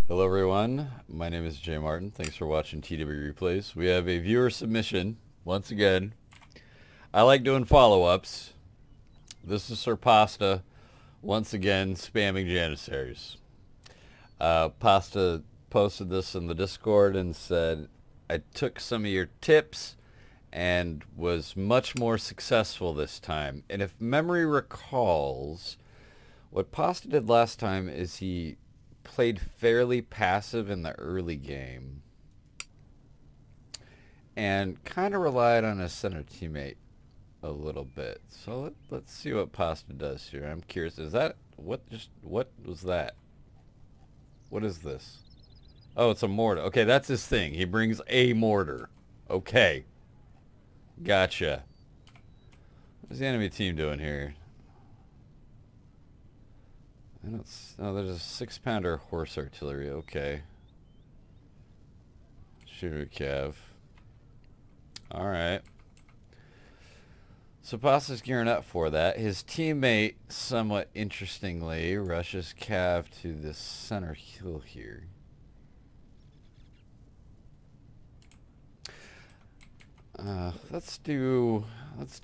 Hello everyone, my name is Jay Martin. Thanks for watching TW Replays. We have a viewer submission, once again. I like doing follow-ups. This is Sir Pasta, once again, spamming Janissaries. Pasta posted this in the Discord and said, I took some of your tips and was much more successful this time. And if memory recalls, what Pasta did last time is he played fairly passive in the early game and kind of relied on his center teammate a little bit. So let's see what Pasta does here. I'm curious. Is that what was that? What is this? Oh, it's a mortar. Okay, that's his thing. He brings a mortar. Okay. Gotcha. What's the enemy team doing here? I don't. Oh, there's a 6-pounder horse artillery. Okay. Shooter Cav. All right. So Pasta's gearing up for that. His teammate, somewhat interestingly, rushes Cav to the center hill here. Let's do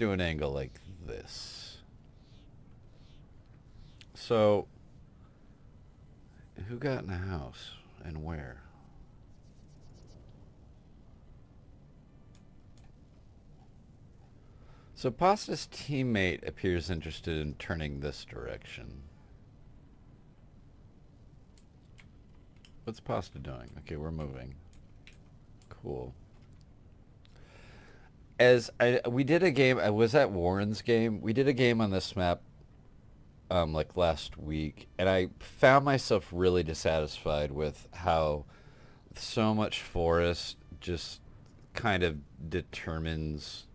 an angle like this. So, who got in the house and where? So Pasta's teammate appears interested in turning this direction. What's Pasta doing? Okay, we're moving. Cool. We did a game, I was at Warren's game. We did a game on this map like last week, and I found myself really dissatisfied with how so much forest just kind of determines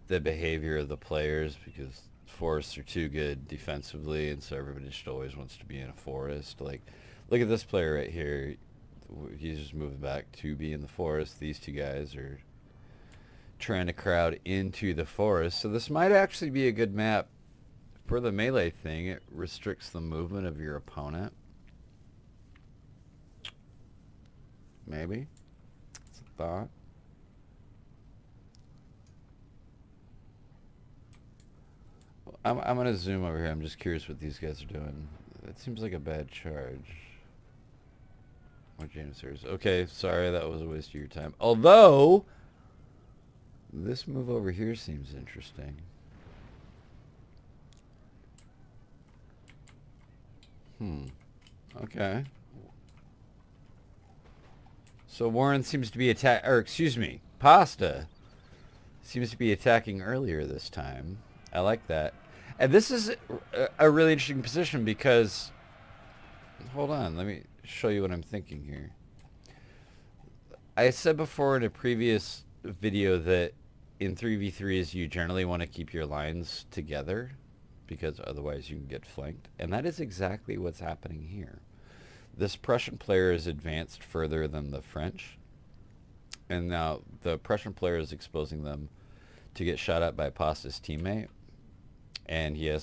the behavior of the players, because forests are too good defensively, and so everybody just always wants to be in a forest. Like, look at this player right here. He's just moving back to be in the forest. These two guys are trying to crowd into the forest. So this might actually be a good map for the melee thing. It restricts the movement of your opponent. Maybe. It's a thought. I'm going to zoom over here. I'm just curious what these guys are doing. It seems like a bad charge. More Janissaries. Okay, sorry, that was a waste of your time. Although, this move over here seems interesting. Okay. So Warren seems to be Pasta seems to be attacking earlier this time. I like that. And this is a really interesting position because, hold on, let me show you what I'm thinking here. I said before in a previous video that in 3v3s you generally want to keep your lines together, because otherwise you can get flanked. And that is exactly what's happening here. This Prussian player is advanced further than the French. And now the Prussian player is exposing them to get shot at by Pasta's teammate. And he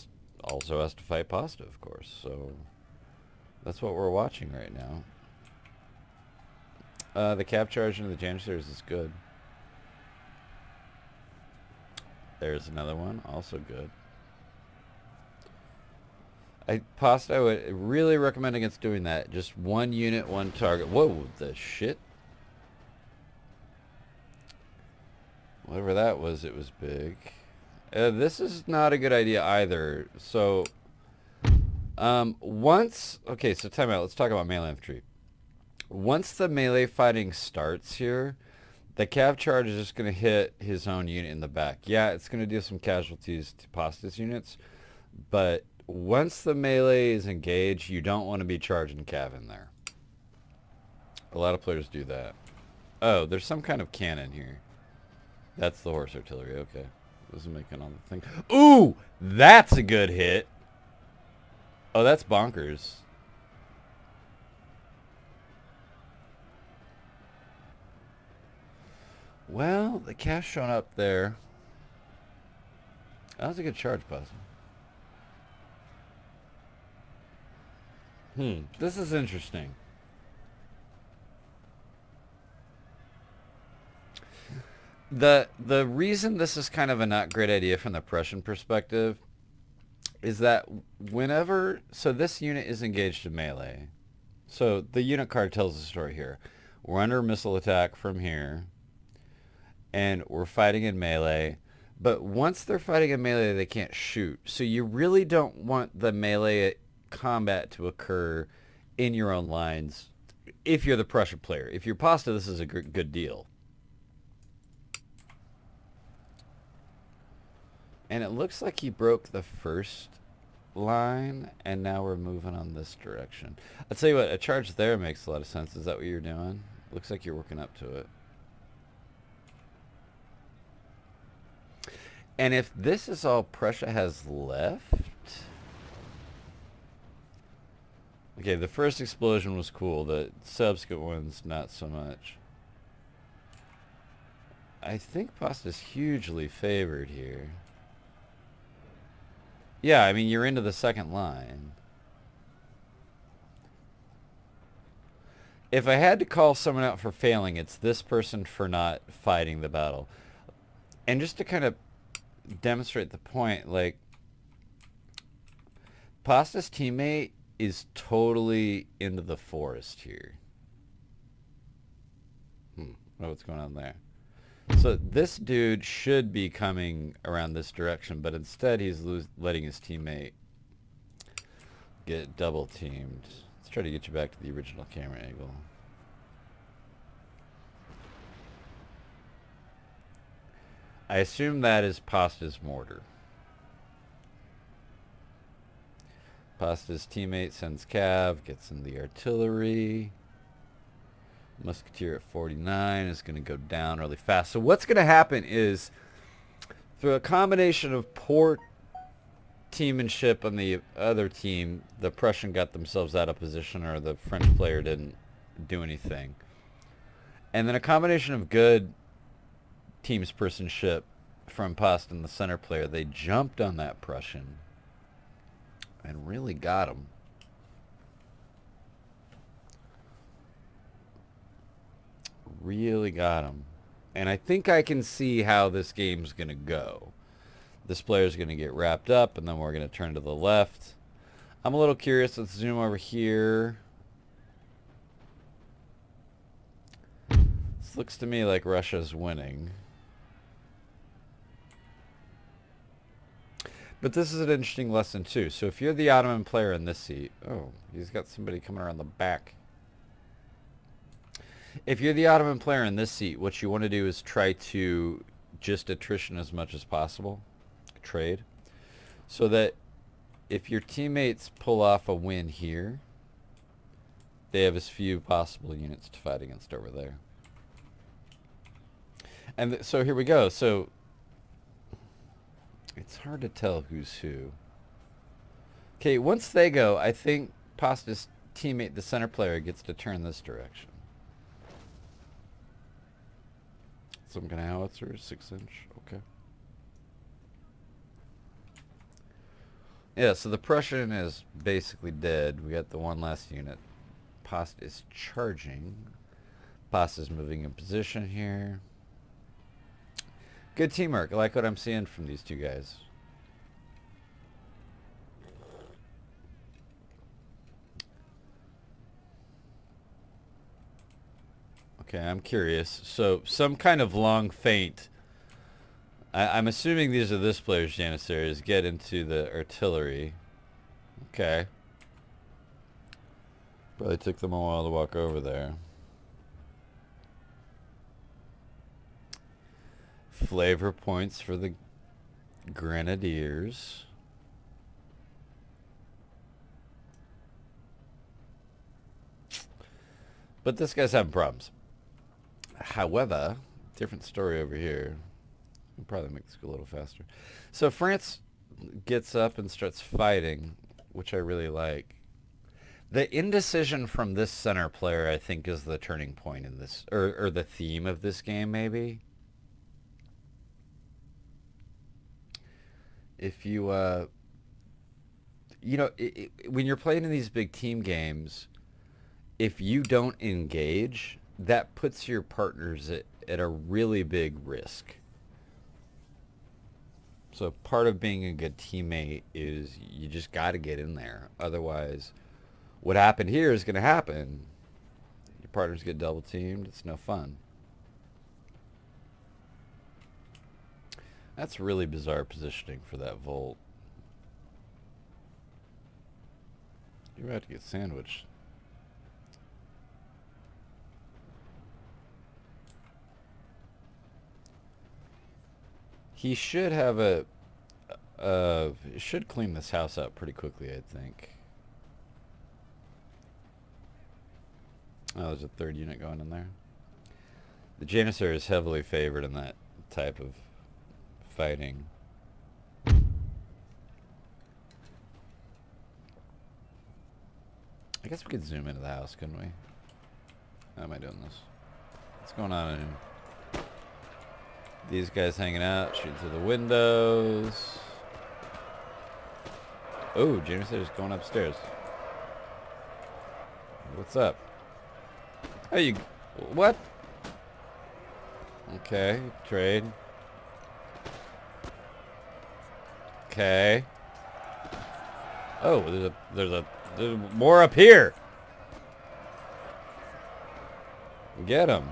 also has to fight Pasta, of course. So that's what we're watching right now. The cap charge into the Janissaries is good. There's another one, also good. Pasta, I would really recommend against doing that. Just one unit, one target. Whoa, the shit. Whatever that was, it was big. This is not a good idea either. So, okay, so time out. Let's talk about melee infantry. Once the melee fighting starts here, the cav charge is just going to hit his own unit in the back. Yeah, it's going to do some casualties to Pasta's units, but once the melee is engaged, you don't want to be charging cav in there. A lot of players do that. Oh, there's some kind of cannon here. That's the horse artillery, okay. Doesn't make it on the thing. Ooh! That's a good hit! Oh, that's bonkers. Well, the cash showing up there. That was a good charge, Pasta. This is interesting. The reason this is kind of a not great idea from the Prussian perspective is that so this unit is engaged in melee. So the unit card tells the story here. We're under missile attack from here, and we're fighting in melee. But once they're fighting in melee, they can't shoot. So you really don't want the melee combat to occur in your own lines if you're the Prussian player. If you're Pasta, this is a good deal. And it looks like he broke the first line, and now we're moving on this direction. I'll tell you what, a charge there makes a lot of sense. Is that what you're doing? Looks like you're working up to it. And if this is all Prussia has left... Okay, the first explosion was cool. The subsequent ones, not so much. I think Pasta's hugely favored here. Yeah, I mean, you're into the second line. If I had to call someone out for failing, it's this person for not fighting the battle. And just to kind of demonstrate the point, like, Pasta's teammate is totally into the forest here. Oh, what's going on there? So this dude should be coming around this direction, but instead he's letting his teammate get double teamed. Let's try to get you back to the original camera angle. I assume that is Pasta's mortar. Pasta's teammate sends Cav, gets in the artillery. Musketeer at 49 is going to go down really fast. So what's going to happen is, through a combination of poor teammanship on the other team, the Prussian got themselves out of position, or the French player didn't do anything. And then a combination of good teamspersonship from Pasta and the center player, they jumped on that Prussian and really got him. Really got him. And I think I can see how this game's going to go. This player's going to get wrapped up, and then we're going to turn to the left. I'm a little curious. Let's zoom over here. This looks to me like Russia's winning. But this is an interesting lesson, too. So if you're the Ottoman player in this seat... Oh, he's got somebody coming around the back. If you're the Ottoman player in this seat, what you want to do is try to just attrition as much as possible. Trade. So that if your teammates pull off a win here, they have as few possible units to fight against over there. And so here we go. So it's hard to tell who's who. Okay, once they go, I think Pasta's teammate, the center player, gets to turn this direction. Some kind of howitzer, 6-inch, okay. Yeah, so the Prussian is basically dead. We got the one last unit. Pasta is charging. Pasta's moving in position here. Good teamwork. I like what I'm seeing from these two guys. Okay, I'm curious. So, some kind of long feint. I'm assuming these are this player's Janissaries. Get into the artillery. Okay. Probably took them a while to walk over there. Flavor points for the Grenadiers. But this guy's having problems. However, different story over here. I'll probably make this go a little faster. So France gets up and starts fighting, which I really like. The indecision from this center player, I think, is the turning point in this, or the theme of this game, maybe. If you, you know, when you're playing in these big team games, if you don't engage, that puts your partners at a really big risk. So part of being a good teammate is you just got to get in there. Otherwise, what happened here is going to happen. Your partners get double teamed. It's no fun. That's really bizarre positioning for that Volt. You're about to get sandwiched. He should have should clean this house up pretty quickly, I think. Oh, there's a third unit going in there. The Janissary is heavily favored in that type of fighting. I guess we could zoom into the house, couldn't we? How am I doing this? What's going on in here? These guys hanging out, shooting through the windows. Oh, Janissary's going upstairs. What's up? Oh, you... What? Okay, trade. Okay. Oh, there's more up here. Get him.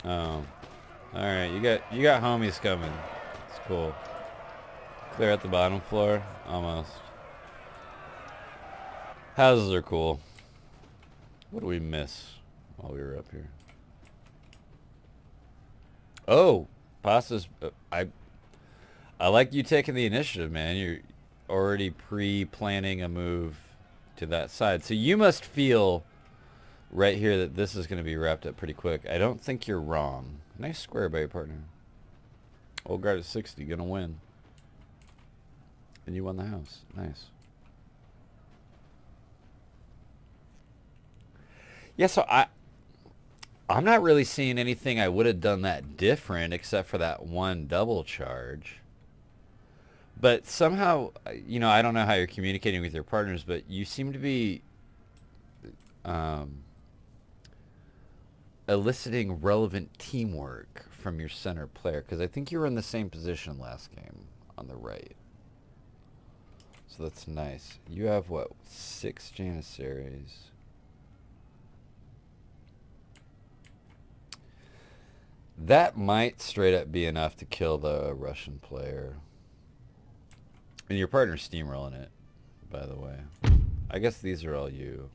Oh. Alright, you got homies coming. It's cool. Clear at the bottom floor? Almost. Houses are cool. What do we miss while we were up here? Oh, Pasta's... I like you taking the initiative, man. You're already pre-planning a move to that side. So you must feel right here that this is going to be wrapped up pretty quick. I don't think you're wrong. Nice square by your partner. Old guard at 60, going to win. And you won the house. Nice. Yeah, so I'm not really seeing anything I would have done that different except for that one double charge. But somehow, you know, I don't know how you're communicating with your partners, but you seem to be eliciting relevant teamwork from your center player, because I think you were in the same position last game on the right. So that's nice. You have, what, 6 Janissaries. That might straight up be enough to kill the Russian player. And your partner's steamrolling it, by the way. I guess these are all you.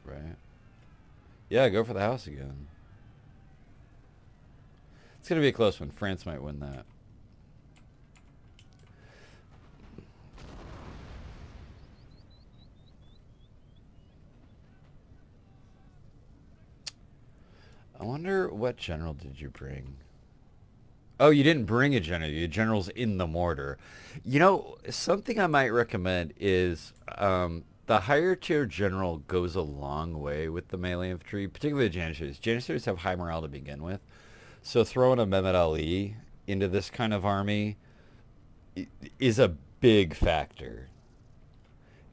Right? Yeah, go for the house again. It's going to be a close one. France might win that. I wonder what general did you bring? Oh, you didn't bring a general. Your general's in the mortar. You know, something I might recommend is the higher tier general goes a long way with the melee infantry, particularly the Janissaries. Janissaries have high morale to begin with. So throwing a Mehmet Ali into this kind of army is a big factor.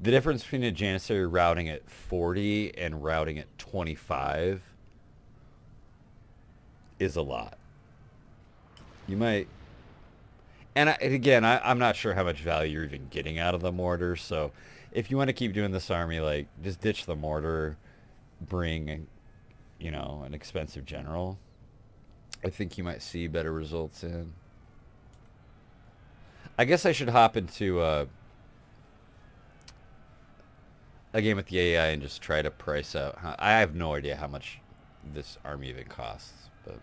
The difference between a Janissary routing at 40 and routing at 25 is a lot. You might... And again, I'm not sure how much value you're even getting out of the mortar, so if you want to keep doing this army, like, just ditch the mortar, bring, you know, an expensive general. I think you might see better results in. I guess I should hop into a game with the AI and just try to price out... I have no idea how much this army even costs, but...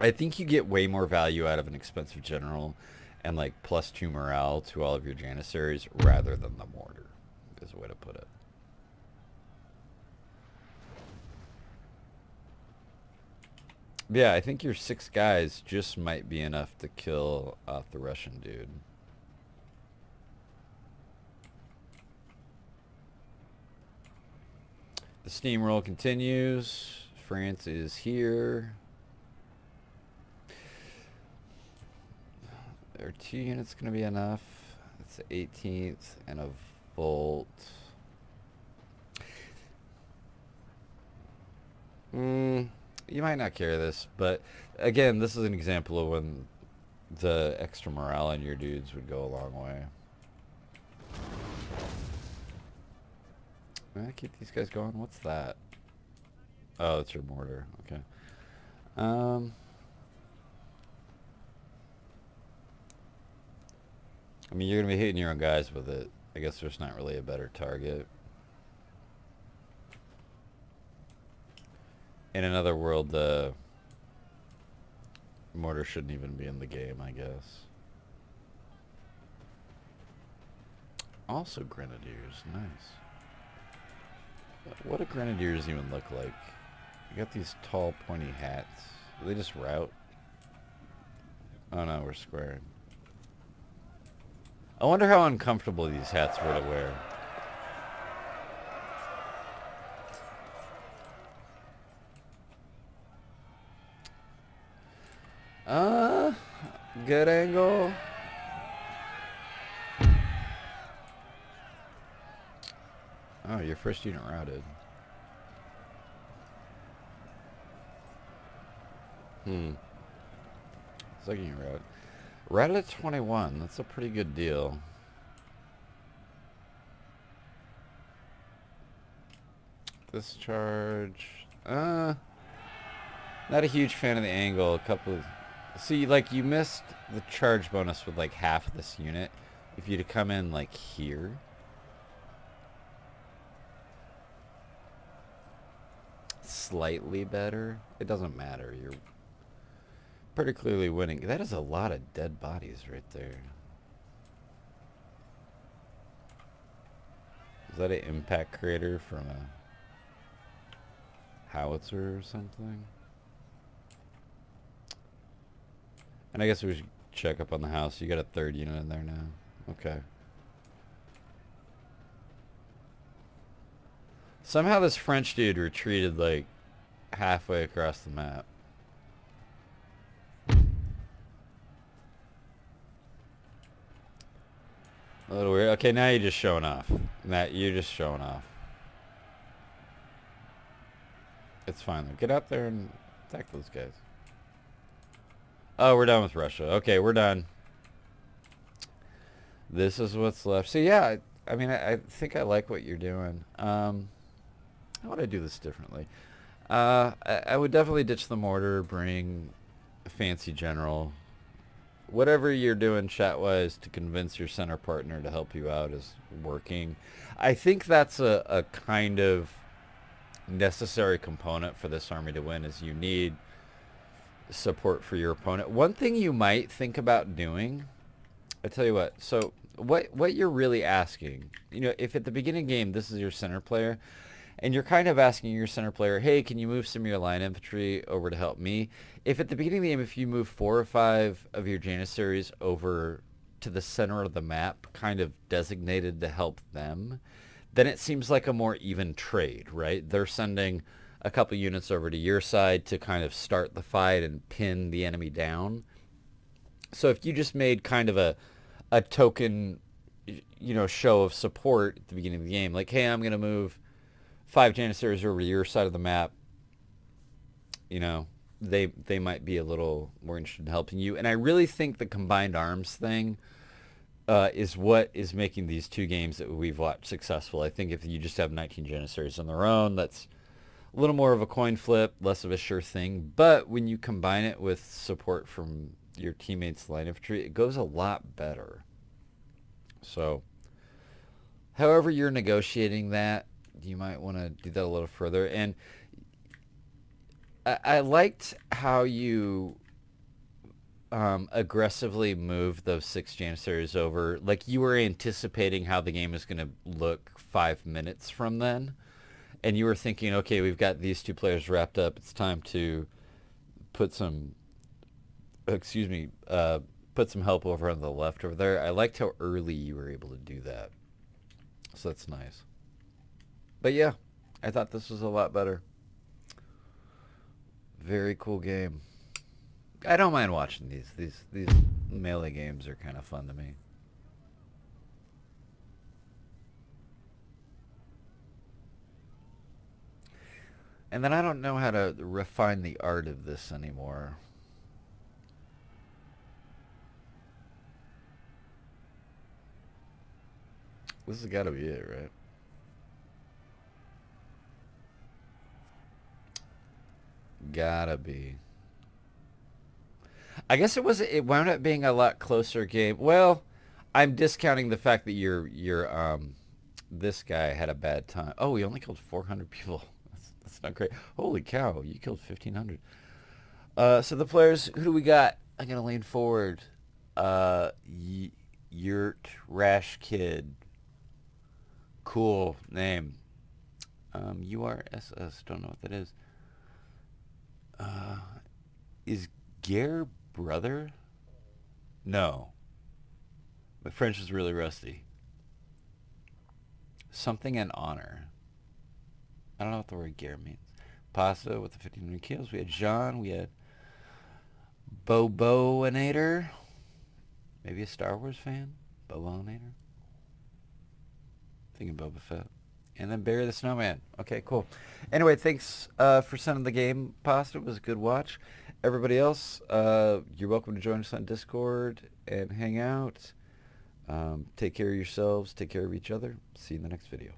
I think you get way more value out of an expensive general and like +2 morale to all of your Janissaries rather than the mortar, is a way to put it. Yeah, I think your 6 guys just might be enough to kill off the Russian dude. The steamroll continues. France is here. There are 2 units going to be enough. It's the 18th and a Volt. You might not carry this, but again, this is an example of when the extra morale on your dudes would go a long way. Keep these guys going. What's that? Oh, it's your mortar. Okay. I mean, you're gonna be hitting your own guys with it. I guess there's not really a better target. In another world, the mortar shouldn't even be in the game, I guess. Also grenadiers, nice. What do grenadiers even look like? You got these tall, pointy hats. Do they just route? Oh no, we're squaring. I wonder how uncomfortable these hats were to wear. Good angle. Oh, your first unit routed. Second unit route. Routed at 21. That's a pretty good deal. Discharge. Not a huge fan of the angle. A couple of... See, like, you missed the charge bonus with, like, half of this unit. If you'd have come in, like, here. Slightly better. It doesn't matter. You're pretty clearly winning. That is a lot of dead bodies right there. Is that an impact crater from a howitzer or something? And I guess we should check up on the house. You got a third unit in there now. Okay. Somehow this French dude retreated like halfway across the map. A little weird. Okay, now you're just showing off. Matt, you're just showing off. It's fine though. Get out there and attack those guys. Oh, we're done with Russia. Okay, we're done. This is what's left. So yeah, I mean, I think I like what you're doing. How would I do this differently? I would definitely ditch the mortar, bring a fancy general. Whatever you're doing chat-wise to convince your center partner to help you out is working. I think that's a kind of necessary component for this army to win, is you need support for your opponent. One thing you might think about doing, I tell you what, so what you're really asking, you know, if at the beginning of the game this is your center player, and you're kind of asking your center player, hey, can you move some of your line infantry over to help me? If at the beginning of the game, if you move 4 or 5 of your Janissaries over to the center of the map, kind of designated to help them, then it seems like a more even trade, right? They're sending a couple units over to your side to kind of start the fight and pin the enemy down. So if you just made kind of a token, you know, show of support at the beginning of the game, like, hey, I'm going to move 5 Janissaries over to your side of the map, you know, they might be a little more interested in helping you. And I really think the combined arms thing is what is making these 2 games that we've watched successful. I think if you just have 19 Janissaries on their own, that's a little more of a coin flip, less of a sure thing. But when you combine it with support from your teammates' line infantry, it goes a lot better. So, however you're negotiating that, you might want to do that a little further. And I liked how you aggressively moved those 6 Janissaries over. Like, you were anticipating how the game is going to look 5 minutes from then. And you were thinking, okay, we've got these 2 players wrapped up. It's time to put some, put some help over on the left over there. I liked how early you were able to do that. So that's nice. But yeah, I thought this was a lot better. Very cool game. I don't mind watching these. These melee games are kind of fun to me. And then I don't know how to refine the art of this anymore. This has got to be it, right? Gotta be. I guess it wound up being a lot closer game. Well, I'm discounting the fact that your this guy had a bad time. Oh, he only killed 400 people. That's not great. Holy cow, you killed 1,500. So the players, who do we got? I'm gonna lean forward. Yurt Rash Kid. Cool name. URSS. Don't know what that is. Uh, is Gare brother? No. My French is really rusty. Something in honor. I don't know what the word Gare means. Pasta with the 1,500 kills. We had Jean. We had Boboinator. Maybe a Star Wars fan? Boboinator? Thinking Boba Fett. And then Barry the Snowman. Okay, cool. Anyway, thanks for sending the game, Pasta. It was a good watch. Everybody else, you're welcome to join us on Discord and hang out. Take care of yourselves. Take care of each other. See you in the next video.